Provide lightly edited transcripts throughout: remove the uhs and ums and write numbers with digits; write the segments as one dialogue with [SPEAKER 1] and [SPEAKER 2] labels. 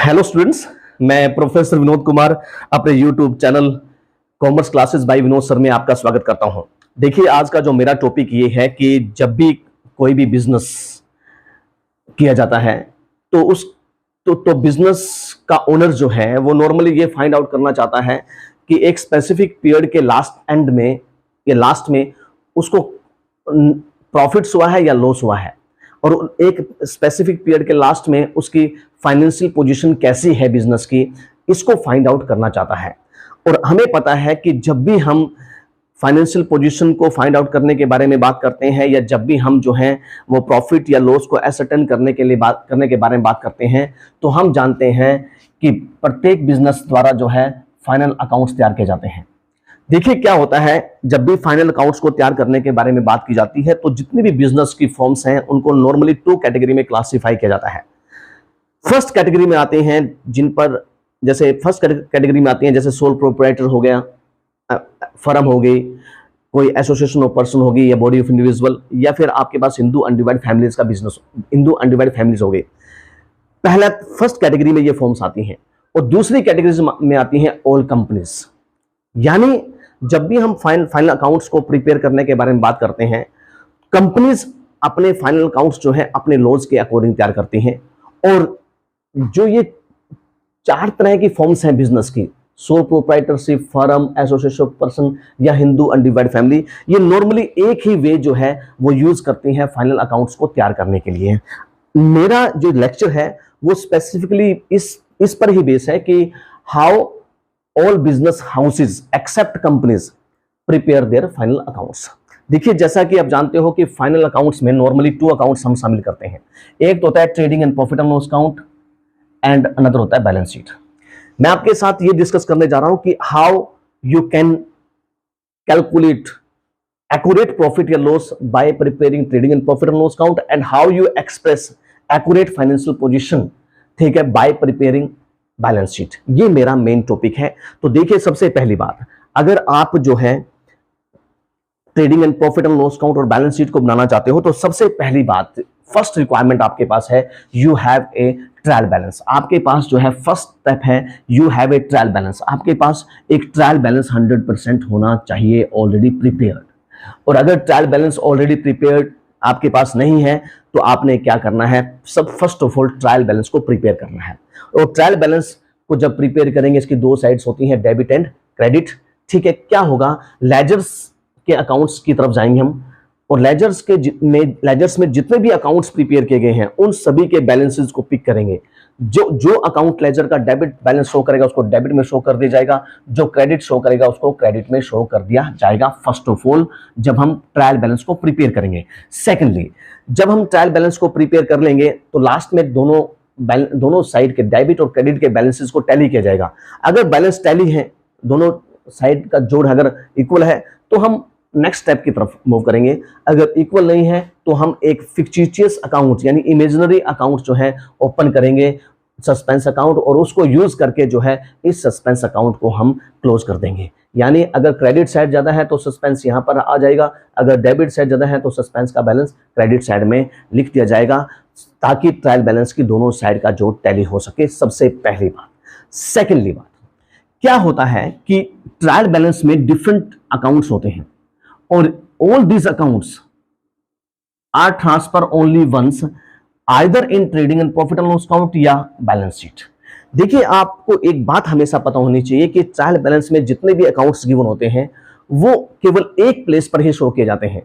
[SPEAKER 1] Hello students, मैं professor Vinod Kumar अपने YouTube channel commerce classes bye Vinod sir में आपका स्वागत करता हूं। देखिए, आज का जो मेरा टॉपिक ये है कि जब भी कोई भी बिजनेस किया जाता है तो उस तो बिजनेस का ओनर जो है वो नॉर्मली ये फाइंड आउट करना चाहता है कि एक स्पेसिफिक पीरियड के लास्ट एंड में या लास्ट में उसको प्रॉफिट्स हुआ है या लॉस हुआ है, और एक स्पेसिफिक पीरियड के लास्ट में उसकी फाइनेंशियल पोजीशन कैसी है बिजनेस की, इसको फाइंड आउट करना चाहता है। और हमें पता है कि जब भी हम फाइनेंशियल पोजीशन को फाइंड आउट करने के बारे में बात करते हैं या जब भी हम जो है वो प्रॉफिट या लॉस को एसर्टेन करने के बारे में बात करते हैं, तो हम जानते हैं कि प्रत्येक बिजनेस द्वारा जो है फाइनल अकाउंट्स तैयार किए जाते हैं। देखिए, क्या होता है जब भी फाइनल अकाउंट्स को तैयार करने के बारे में बात की जाती है तो जितनी भी बिजनेस की फॉर्म्स हैं उनको नॉर्मली 2 कैटेगरी में क्लासिफाई किया जाता है। फर्स्ट कैटेगरी में आते हैं जिन पर जैसे सोल प्रोप्राइटर हो गया, फर्म हो गई, कोई एसोसिएशन ऑफ पर्सन होगी या बॉडी ऑफ इंडिविजुअल, या फिर आपके पास हिंदू अनडिवाइडेड फैमिलीज का बिजनेस, हिंदू अनडिवाइडेड फैमिलीज हो गई। पहला फर्स्ट कैटेगरी में ये फॉर्म्स आती हैं। और दूसरी कैटेगरी में आती हैं ऑल कंपनीज। यानी जब भी हम फाइनल अकाउंट्स को प्रिपेयर करने के बारे में बात करते हैं, कंपनीज अपने फाइनल अकाउंट्स जो है अपने लॉज के अकॉर्डिंग तैयार करती हैं। और जो ये 4 तरह की फॉर्म्स हैं बिजनेस की, sole proprietorship, firm, association of person या हिंदू अनडिवाइडेड फैमिली, ये नॉर्मली एक ही वे जो है वो यूज करती हैं फाइनल अकाउंट्स को तैयार करने के लिए। मेरा जो लेक्चर है वो स्पेसिफिकली इस पर ही बेस है कि how all business houses except companies prepare their final accounts. देखिए, जैसा कि आप जानते हो कि फाइनल अकाउंट्स में नॉर्मली 2 अकाउंट्स हम शामिल करते हैं। एक तो होता है trading and profit and loss account and another होता है बैलेंस शीट। मैं आपके साथ ये डिस्कस करने जा रहा हूं कि how you can calculate accurate profit या loss by preparing trading and profit and loss account and how you express accurate financial position, ठीक है, बाय प्रिपेयरिंग बैलेंस शीट। ये मेरा मेन टॉपिक है। तो देखिए, सबसे पहली बात, अगर आप जो है trading and profit and loss account और बैलेंस शीट को बनाना चाहते हो तो सबसे पहली बात, फर्स्ट रिक्वायरमेंट आपके पास है, you have a trial balance. आपके पास जो है फर्स्ट स्टेप है, you have a trial balance. आपके पास एक ट्रायल बैलेंस 100% होना चाहिए ऑलरेडी प्रिपेयर्ड। और अगर ट्रायल बैलेंस ऑलरेडी प्रिपेयर्ड आपके पास नहीं है तो आपने क्या करना है, first of all trial balance को प्रिपेयर करना है। और ट्रायल बैलेंस को जब प्रिपेयर करेंगे, इसकी 2 साइड्स होती हैं, डेबिट एंड क्रेडिट, ठीक है। क्या होगा, लेजर्स के अकाउंट्स की तरफ जाएंगे हम, और लेजर्स में जितने भी अकाउंट्स प्रिपेयर किए गए हैं उन सभी के बैलेंसेस को पिक करेंगे। जो अकाउंट लेजर का डेबिट बैलेंस शो करेगा उसको डेबिट में शो कर दिया जाएगा, जो क्रेडिट शो करेगा उसको क्रेडिट में शो कर दिया जाएगा, फर्स्ट ऑफ ऑल जब हम ट्रायल बैलेंस को प्रिपेयर करेंगे। सेकेंडली, जब हम ट्रायल बैलेंस को प्रिपेयर कर लेंगे तो लास्ट में दोनों साइड के डेबिट और क्रेडिट के बैलेंसेस को टैली किया जाएगा। अगर बैलेंस टैली है, दोनों साइड का जोड़ अगर इक्वल है तो हम नेक्स्ट स्टेप की तरफ मूव करेंगे। अगर इक्वल नहीं है तो हम एक फिक्टिशियस अकाउंट यानी इमेजिनरी अकाउंट जो है ओपन करेंगे, सस्पेंस अकाउंट, और उसको यूज करके जो है इस सस्पेंस अकाउंट को हम क्लोज कर देंगे। यानी अगर क्रेडिट साइड ज्यादा है तो सस्पेंस यहां पर आ जाएगा, अगर डेबिट साइड ज्यादा है तो सस्पेंस का बैलेंस क्रेडिट साइड में लिख दिया जाएगा, ताकि ट्रायल बैलेंस की दोनों साइड का जोड़ टैली हो सके। सबसे पहली बात। सेकेंडली बात, क्या होता है कि ट्रायल बैलेंस में डिफरेंट अकाउंट्स होते हैं और all these accounts are transfer only once either in trading and profit and loss account या बैलेंस शीट। देखिए, आपको एक बात हमेशा पता होनी चाहिए कि ट्रायल बैलेंस में जितने भी अकाउंट्स गिवन होते हैं वो केवल एक प्लेस पर ही शो किए जाते हैं।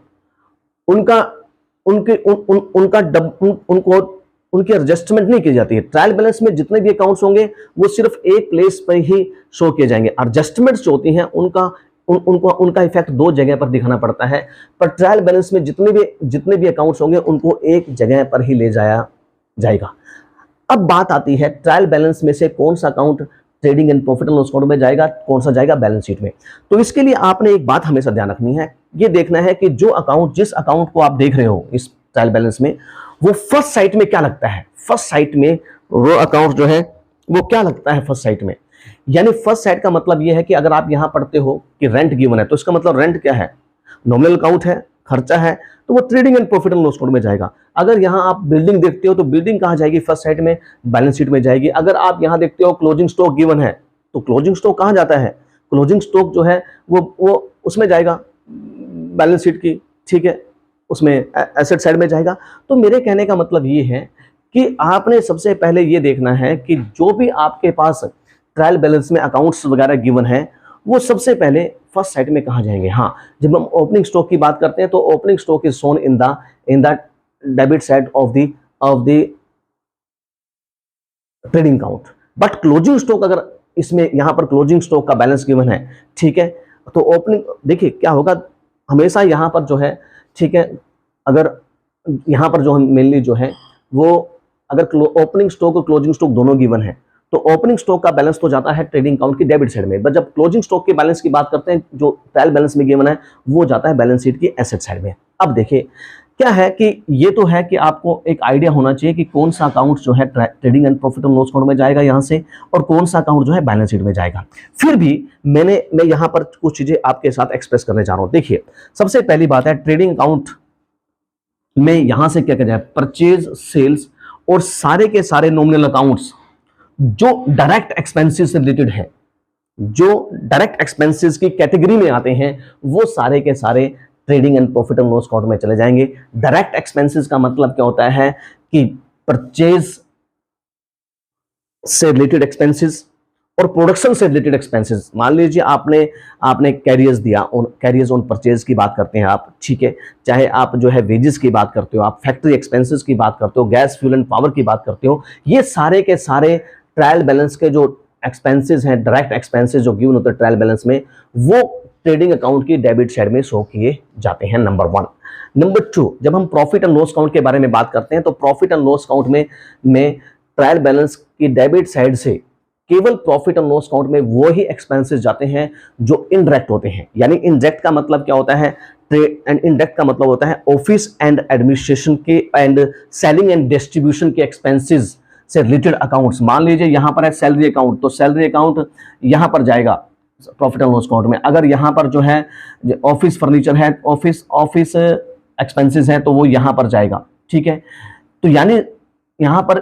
[SPEAKER 1] उनकी एडजस्टमेंट नहीं की जाती है। ट्रायल बैलेंस में जितने भी अकाउंट्स होंगे वो सिर्फ एक प्लेस पर ही शो किए जाएंगे। एडजस्टमेंट्स जो होती हैं उनका इफेक्ट 2 जगह पर दिखाना पड़ता है, पर ट्रायल बैलेंस में जितने भी अकाउंट्स होंगे उनको एक जगह पर ही ले जाया जाएगा। अब बात आती है ट्रायल बैलेंस में से कौन सा account trading and profit and loss account में जाएगा, कौन सा जाएगा बैलेंस शीट में। तो इसके लिए आपने एक बात हमेशा ध्यान रखनी है, ये देखना है कि जिस अकाउंट को आप देख रहे हो इस ट्रायल बैलेंस में, वो फर्स्ट साइट में क्या लगता है। फर्स्ट साइट में वो अकाउंट जो है वो क्या लगता है फर्स्ट साइट में। यानी फर्स्ट साइड का मतलब यह है कि अगर आप यहां पढ़ते हो कि रेंट गिवन है तो इसका मतलब रेंट क्या है, नॉमिनल अकाउंट है, खर्चा है तो वो trading and profit and loss account में जाएगा। अगर यहाँ आप बिल्डिंग देखते हो तो बिल्डिंग कहाँ जाएगी, फर्स्ट साइड में बैलेंस शीट में जाएगी। अगर आप यहाँ देखते हो क्लोजिंग स्टॉक गिवन है तो क्लोजिंग स्टॉक कहाँ जाता है, क्लोजिंग स्टॉक जो है वो उसमें जाएगा बैलेंस शीट की, ठीक है, उसमें एसेट साइड में जाएगा। तो मेरे कहने का मतलब ये है कि आपने सबसे पहले ये देखना है कि जो भी आपके पास ट्रायल बैलेंस में अकाउंट्स वगैरह गिवन है वो सबसे पहले फर्स्ट साइड में कहाँ जाएंगे। हाँ, जब हम ओपनिंग स्टॉक की बात करते हैं तो opening stock is shown in the debit side of the trading account, but closing stock अगर इसमें यहाँ पर क्लोजिंग स्टॉक का बैलेंस गिवन है, ठीक है, तो ओपनिंग देखिए क्या होगा, हमेशा यहाँ पर जो है, ठीक है, अगर यहाँ पर जो हम मेनली जो है वो अगर ओपनिंग स्टॉक और क्लोजिंग स्टॉक दोनों गिवन है तो ओपनिंग स्टॉक का बैलेंस तो जाता है ट्रेडिंग अकाउंट की डेबिट साइड में, बट जब क्लोजिंग स्टॉक के बैलेंस की बात करते हैं जो ट्रायल बैलेंस में गिवन है वो जाता है बैलेंस शीट की एसेट साइड में। अब देखिए क्या है कि ये तो है कि आपको एक आइडिया होना चाहिए कि कौन सा अकाउंट जो है trading and profit and loss account में जाएगा यहाँ से और कौन सा अकाउंट जो है बैलेंस शीट में जाएगा। फिर भी मैं यहाँ पर कुछ चीजें आपके साथ एक्सप्रेस करने जा रहा हूँ। देखिए सबसे पहली बात है ट्रेडिंग अकाउंट में यहाँ से क्या किया जाए, परचेज सेल्स और सारे के सारे नॉमिनल अकाउंट्स जो डायरेक्ट एक्सपेंसेस से रिलेटेड है, जो डायरेक्ट एक्सपेंसेस की कैटेगरी में आते हैं वो सारे के सारे trading and profit and loss account में चले जाएंगे। डायरेक्ट एक्सपेंसेस का मतलब क्या होता है कि परचेज से रिलेटेड एक्सपेंसेस और प्रोडक्शन से रिलेटेड एक्सपेंसेस। मान लीजिए आपने कैरियर्स दिया, कैरियर्स ऑन परचेज की बात करते हैं आप, ठीक है, चाहे आप जो है वेजेस की बात करते हो, आप फैक्ट्री एक्सपेंसेस की बात करते हो, गैस फ्यूल एंड पावर की बात करते हो, ये सारे के सारे ट्रायल बैलेंस के जो एक्सपेंसेस हैं, डायरेक्ट एक्सपेंसेस जो गिवन होते हैं ट्रायल बैलेंस में, वो ट्रेडिंग अकाउंट की डेबिट साइड में शो किए जाते हैं, नंबर 1। नंबर 2, जब हम प्रॉफिट एंड लॉस अकाउंट के बारे में बात करते हैं तो प्रॉफिट एंड लॉस अकाउंट में ट्रायल बैलेंस की डेबिट साइड से केवल प्रॉफिट एंड लॉस अकाउंट में वो ही एक्सपेंसेस जाते हैं जो इनडायरेक्ट होते हैं। यानी इनडायरेक्ट का मतलब क्या होता है, एंड इनडायरेक्ट का मतलब होता है ऑफिस एंड एडमिनिस्ट्रेशन के एंड सेलिंग एंड डिस्ट्रीब्यूशन के एक्सपेंसेस से रिलेटेड अकाउंट्स। मान लीजिए यहाँ पर है सैलरी अकाउंट, तो सैलरी अकाउंट यहाँ पर जाएगा प्रॉफिट एंड लॉस अकाउंट में। अगर यहाँ पर जो है ऑफिस फर्नीचर है, ऑफिस एक्सपेंसेस है तो वो यहाँ पर जाएगा, ठीक है। तो यानी यहाँ पर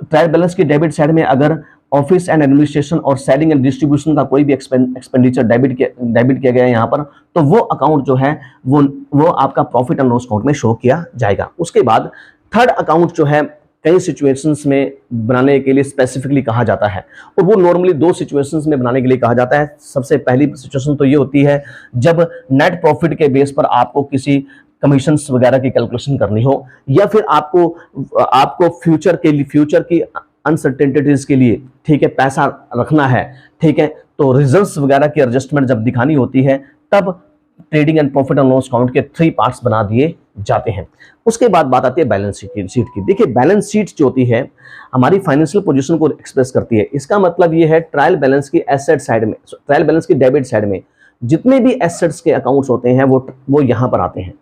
[SPEAKER 1] ट्रायल बैलेंस की डेबिट साइड में अगर ऑफिस एंड एडमिनिस्ट्रेशन और सेलिंग एंड डिस्ट्रीब्यूशन का कोई भी एक्सपेंडिचर डेबिट किया गया है यहाँ पर, तो वो अकाउंट जो है वो आपका प्रॉफिट एंड लॉस अकाउंट में शो किया जाएगा। उसके बाद थर्ड अकाउंट जो है कई सिचुएशंस में बनाने के लिए स्पेसिफिकली कहा जाता है, और वो नॉर्मली 2 सिचुएशंस में बनाने के लिए कहा जाता है। सबसे पहली सिचुएशन तो ये होती है जब नेट प्रॉफिट के बेस पर आपको किसी कमीशंस वगैरह की कैलकुलेशन करनी हो, या फिर आपको फ्यूचर की अनसर्टेनिटीज के लिए, ठीक है, पैसा रखना है, ठीक है, तो रिजर्व्स वगैरह की एडजस्टमेंट जब दिखानी होती है तब trading and profit and loss account के 3 पार्ट्स बना दिए जाते हैं। उसके बाद बात आती है बैलेंस शीट की। देखिए बैलेंस शीट जो होती है हमारी फाइनेंशियल पोजीशन को एक्सप्रेस करती है। इसका मतलब ये है ट्रायल बैलेंस की एसेट साइड में, ट्रायल बैलेंस की डेबिट साइड में जितने भी एसेट्स के अकाउंट्स होते हैं वो यहाँ पर आते हैं,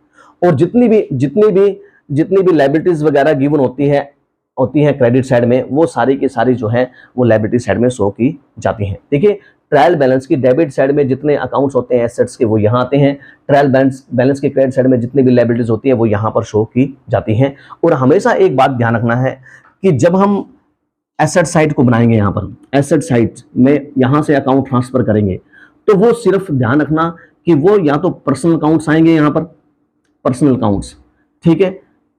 [SPEAKER 1] और जितनी भी लायबिलिटीज वगैरह गिवन होती है क्रेडिट साइड में, वो सारी की सारी जो है वो लायबिलिटी साइड में शो की जाती हैं। देखिए ट्रायल बैलेंस की डेबिट साइड में जितने अकाउंट्स होते हैं एसेट्स के वो यहाँ आते हैं, ट्रायल बैलेंस की क्रेडिट साइड में जितनी भी लायबिलिटीज होती है वो यहाँ पर शो की जाती हैं। और हमेशा एक बात ध्यान रखना है कि जब हम एसेट साइड को बनाएंगे, यहाँ पर एसेट साइड में यहाँ से अकाउंट ट्रांसफर करेंगे, तो वो सिर्फ ध्यान रखना कि वो या तो पर्सनल अकाउंट्स आएंगे, यहाँ पर पर्सनल अकाउंट्स, ठीक है,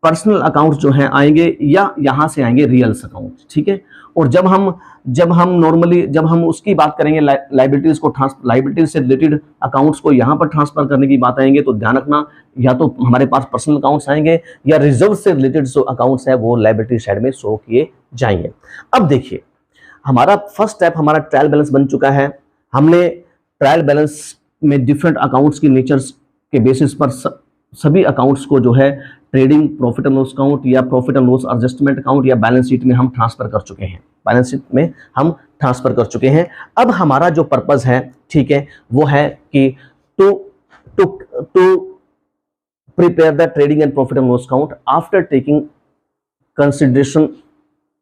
[SPEAKER 1] पर्सनल अकाउंट्स जो हैं आएंगे, या यहाँ से आएंगे रियल्स अकाउंट, ठीक है। और जब हम उसकी बात करेंगे लायबिलिटीज से रिलेटेड अकाउंट्स को यहाँ पर ट्रांसफर करने की बात आएंगे, तो ध्यान रखना या तो हमारे पास पर्सनल अकाउंट्स आएंगे या रिजर्व से रिलेटेड जो अकाउंट्स है वो लायबिलिटी साइड में शो किए जाएंगे। अब देखिए हमारा फर्स्ट स्टेप, हमारा ट्रायल बैलेंस बन चुका है। हमने ट्रायल बैलेंस में डिफरेंट अकाउंट्स की नेचर्स के बेसिस पर सभी अकाउंट्स को जो है trading profit and loss account या profit and loss adjustment account या बैलेंस शीट में हम ट्रांसफर कर चुके हैं। अब हमारा जो पर्पस है, ठीक है, वो है कि to prepare the trading and profit and loss account after taking consideration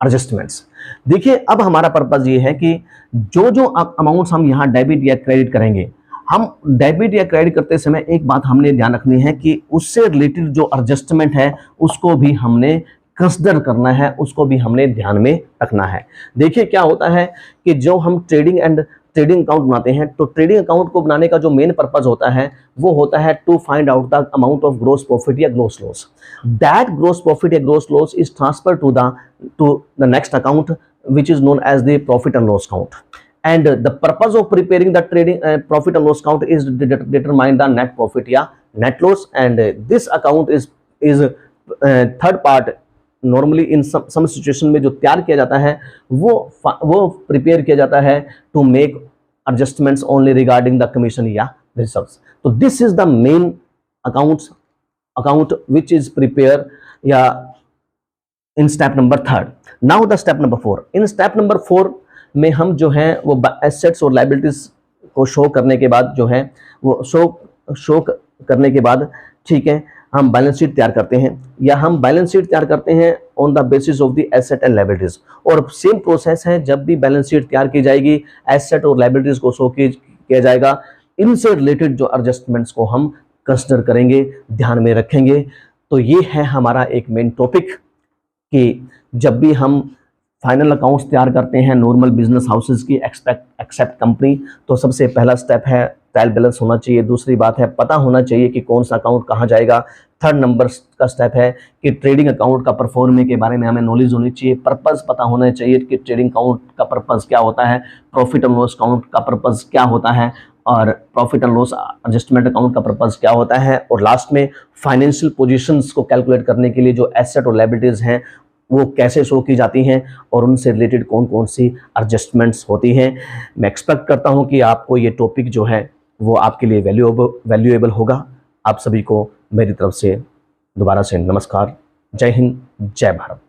[SPEAKER 1] adjustments. देखिए अब हमारा पर्पस ये है कि जो अमाउंट्स हम यहाँ डेबिट या क्रेडिट करेंगे, हम डेबिट या क्रेडिट करते समय एक बात हमने ध्यान रखनी है कि उससे रिलेटेड जो एडजस्टमेंट है उसको भी हमने कंसिडर करना है, उसको भी हमने ध्यान में रखना है। देखिए क्या होता है कि जो हम ट्रेडिंग अकाउंट बनाते हैं, तो ट्रेडिंग अकाउंट को बनाने का जो मेन पर्पज होता है वो होता है to find out the amount of gross profit या gross loss. That gross profit या gross loss is transfer to the next account which is known as the profit and loss account, and the purpose of preparing the trading profit and loss account is to determine the net profit या net loss, and this account is third part। Normally in some situation में जो तैयार किया जाता है वो prepare किया जाता है to make adjustments only regarding the commission या रिजर्व्स। तो this is the main account which is prepare या in step number third. Now the step number 4। In step number 4 में हम जो है वो एसेट्स और लायबिलिटीज को शो करने के बाद जो है वो शो करने के बाद, ठीक है, हम बैलेंस शीट तैयार करते हैं या हम बैलेंस शीट तैयार करते हैं on the basis of the asset and liabilities. और सेम प्रोसेस है, जब भी बैलेंस शीट तैयार की जाएगी एसेट और लायबिलिटीज को शो किया जाएगा, इनसे रिलेटेड जो एडजस्टमेंट्स को हम कंसिडर करेंगे, ध्यान में रखेंगे। तो ये है हमारा एक मेन टॉपिक कि जब भी हम फाइनल अकाउंट्स तैयार करते हैं नॉर्मल बिजनेस हाउसेस की एक्सेप्ट कंपनी, तो सबसे पहला स्टेप है ट्रायल बैलेंस होना चाहिए। दूसरी बात है पता होना चाहिए कि कौन सा अकाउंट कहाँ जाएगा। थर्ड नंबर का स्टेप है कि ट्रेडिंग अकाउंट का परफॉर्मेंस के बारे में हमें नॉलेज होनी चाहिए, पर्पस पता होना चाहिए कि ट्रेडिंग अकाउंट का पर्पस क्या होता है, प्रॉफिट एंड लॉस अकाउंट का पर्पस क्या होता है, और profit and loss adjustment account का पर्पस क्या होता है। और लास्ट में फाइनेंशियल पोजीशंस को कैलकुलेट करने के लिए जो एसेट और लायबिलिटीज हैं वो कैसे शो की जाती हैं और उनसे रिलेटेड कौन कौन सी एडजस्टमेंट्स होती हैं। मैं एक्सपेक्ट करता हूं कि आपको ये टॉपिक जो है वो आपके लिए वैल्यूएबल होगा। आप सभी को मेरी तरफ से दोबारा से नमस्कार। जय हिंद, जय भारत।